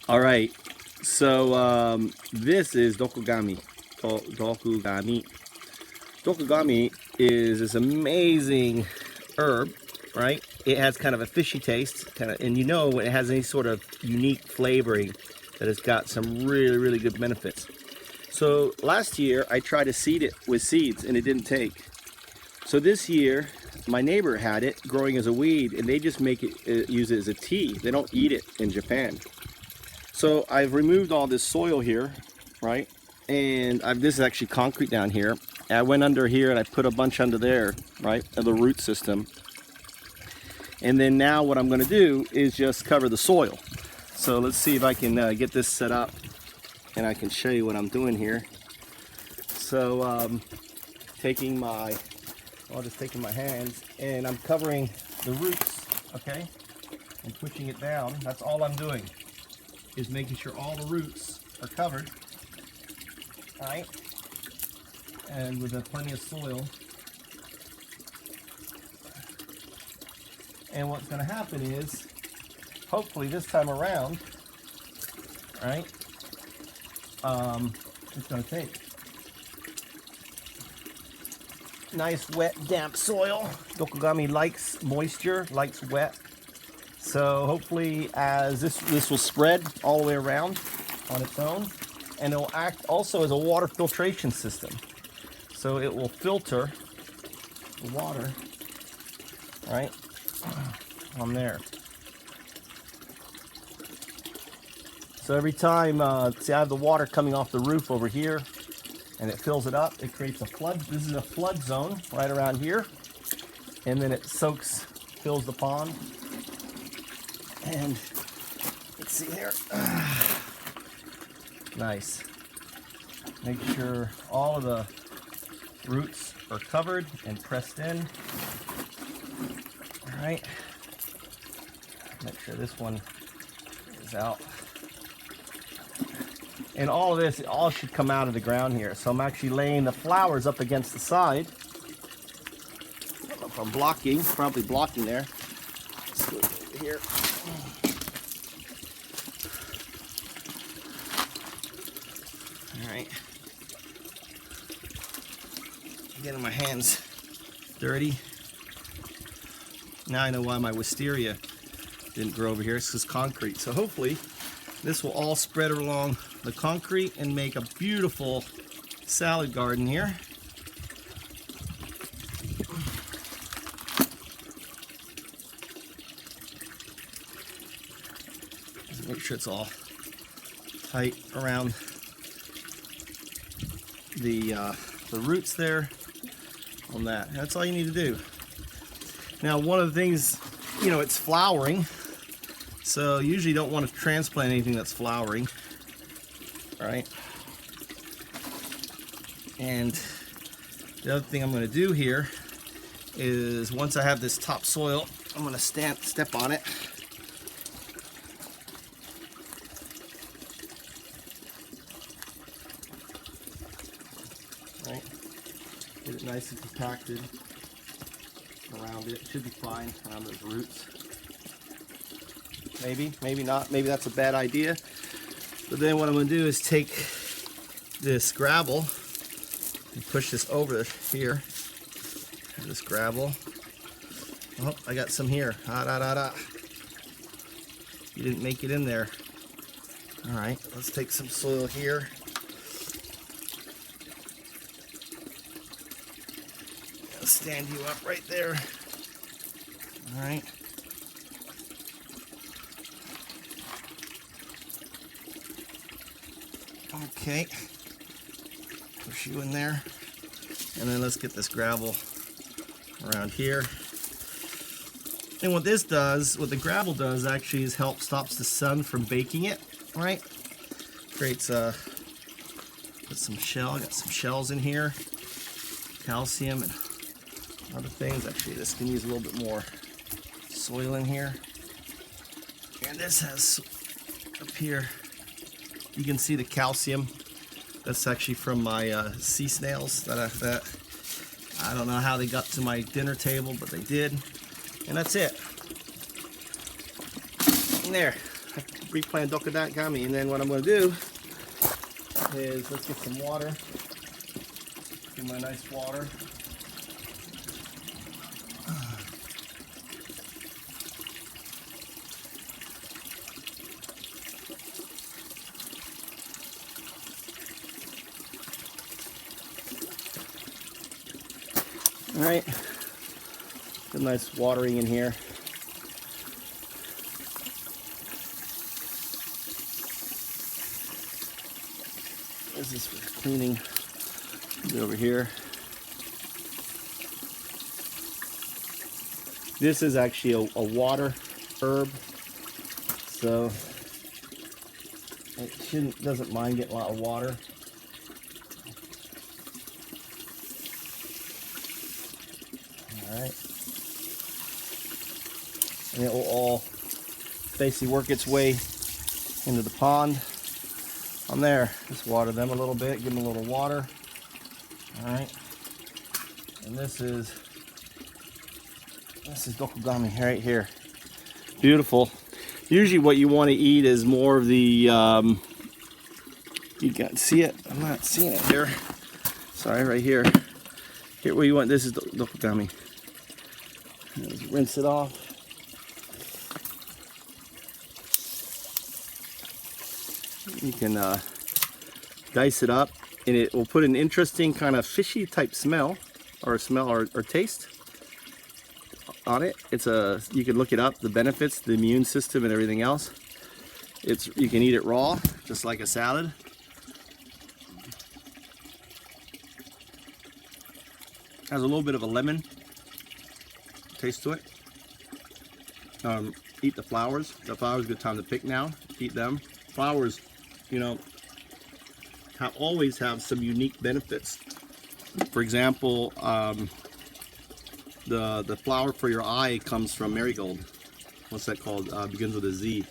All right, so this is dokugami. Dokugami. Dokugami is this amazing herb, right? It has kind of a fishy taste, and you know when it has any sort of unique flavoring that it's got some really, really good benefits. So last year I tried to seed it with seeds and it didn't take. So this year my neighbor had it growing as a weed and they just make it, use it as a tea. They don't eat it in Japan. So I've removed all this soil here, right? And this is actually concrete down here. And I went under here and I put a bunch under there, right, of the root system. And then now what I'm going to do is just cover the soil. So let's see if I can get this set up and I can show you what I'm doing here. So I'll just taking my hands and I'm covering the roots, okay, and pushing it down. That's all I'm doing, is making sure all the roots are covered, all right, and with plenty of soil. And what's going to happen is, hopefully this time around, right, it's going to take. Nice wet damp soil. Dokugami likes moisture, likes wet. So hopefully as this will spread all the way around on its own, and it will act also as a water filtration system. So it will filter the water, right, on there. So every time, see, I have the water coming off the roof over here, and it fills it up. It creates a flood. This is a flood zone right around here, and then it fills the pond. And let's see here. Nice. Make sure all of the roots are covered and pressed in. All right. Make sure this one is out. And all of this, all should come out of the ground here. So I'm actually laying the flowers up against the side. I don't know if I'm blocking, probably blocking there. Let's go over here. All right. Getting my hands dirty. Now I know why my wisteria didn't grow over here. It's just concrete. So hopefully this will all spread along the concrete and make a beautiful salad garden here. Just make sure it's all tight around the roots there on that. That's all you need to do. Now, one of the things, you know, it's flowering, so usually you don't want to transplant anything that's flowering, right? And the other thing I'm going to do here is, once I have this topsoil, I'm going to step on it. Right? Get it nice and compacted around it. Should be fine around those roots. Maybe not. Maybe that's a bad idea. But then what I'm going to do is take this gravel and push this over here. This gravel. Oh, I got some here. You didn't make it in there. All right, let's take some soil here. I'll stand you up right there. All right. Okay, push you in there, and then let's get this gravel around here. And what this does, what the gravel does actually, is stops the sun from baking it, right? Creates put some shell. I got some shells in here, calcium and other things. Actually, this can use a little bit more soil in here. And this has up here, you can see the calcium. That's actually from my sea snails that I don't know how they got to my dinner table, but they did. And that's it. And there. replant dokugami, and then what I'm going to do is let's get some water. Get my nice water. All right, good nice watering in here. This is for cleaning. Over here. This is actually a water herb, so it doesn't mind getting a lot of water. All right, and it will all basically work its way into the pond. On there, just water them a little bit, give them a little water. All right, and this is dokugami right here. Beautiful. Usually, what you want to eat is more of the. You can see it. I'm not seeing it here. Sorry, right here. Here, where you want. This is dokugami. Just rinse it off. You can dice it up, and it will put an interesting kind of fishy type smell or taste on it. You can look it up, the benefits, the immune system and everything else. You can eat it raw, just like a salad. Has a little bit of a lemon taste to it. Eat the flowers. The flowers, good time to pick now. Eat them. Flowers, you know, always have some unique benefits. For example, the flower for your eye comes from marigold. What's that called? Begins with a Z.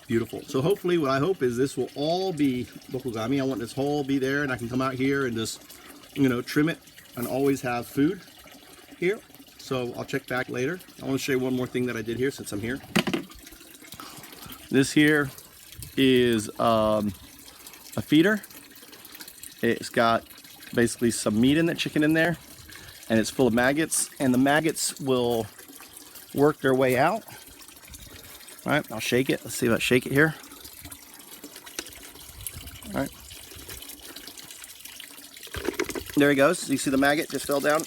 Beautiful. So hopefully, what I hope is this will all be dokugami. I want this whole be there, and I can come out here and just, you know, trim it and always have food here. So I'll check back later. I want to show you one more thing that I did here since I'm here. This here is a feeder. It's got basically some meat in it, chicken in there, and it's full of maggots, and the maggots will work their way out. All right, I'll shake it. Let's see if I shake it here. All right. There he goes. You see the maggot just fell down?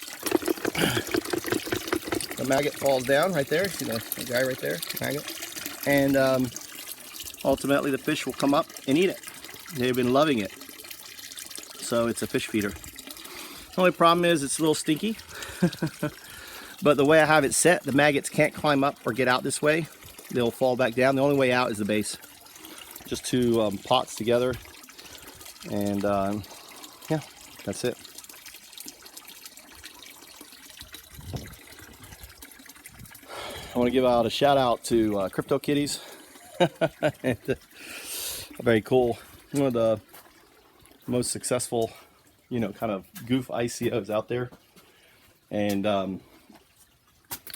The maggot falls down right there. See the guy right there? Maggot. And ultimately the fish will come up and eat it. They've been loving it. So it's a fish feeder. The only problem is it's a little stinky. But the way I have it set, the maggots can't climb up or get out this way. They'll fall back down. The only way out is the base. Just two pots together. And yeah, that's it. I want to give out a shout out to Crypto Kitties. Very cool. One of the most successful, you know, kind of goof ICOs out there. And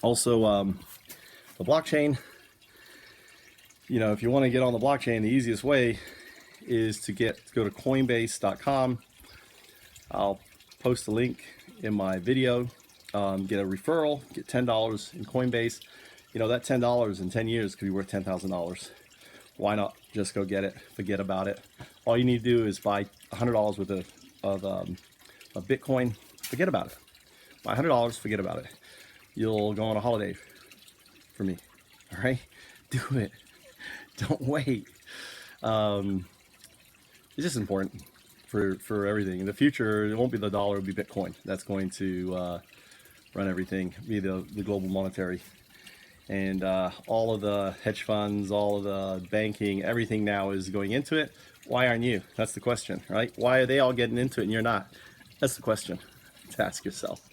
also the blockchain. You know, if you want to get on the blockchain, the easiest way is to go to coinbase.com. I'll post a link in my video. Get a referral, get $10 in Coinbase. You know, that $10 in 10 years could be worth $10,000. Why not just go get it? Forget about it. All you need to do is buy $100 worth of Bitcoin. Forget about it. Buy $100, forget about it. You'll go on a holiday for me. All right? Do it. Don't wait. It's just important for everything. In the future, it won't be the dollar, it'll be Bitcoin. That's going to run everything, be the global monetary. And all of the hedge funds, all of the banking, everything now is going into it. Why aren't you? That's the question, right? Why are they all getting into it and you're not? That's the question to ask yourself.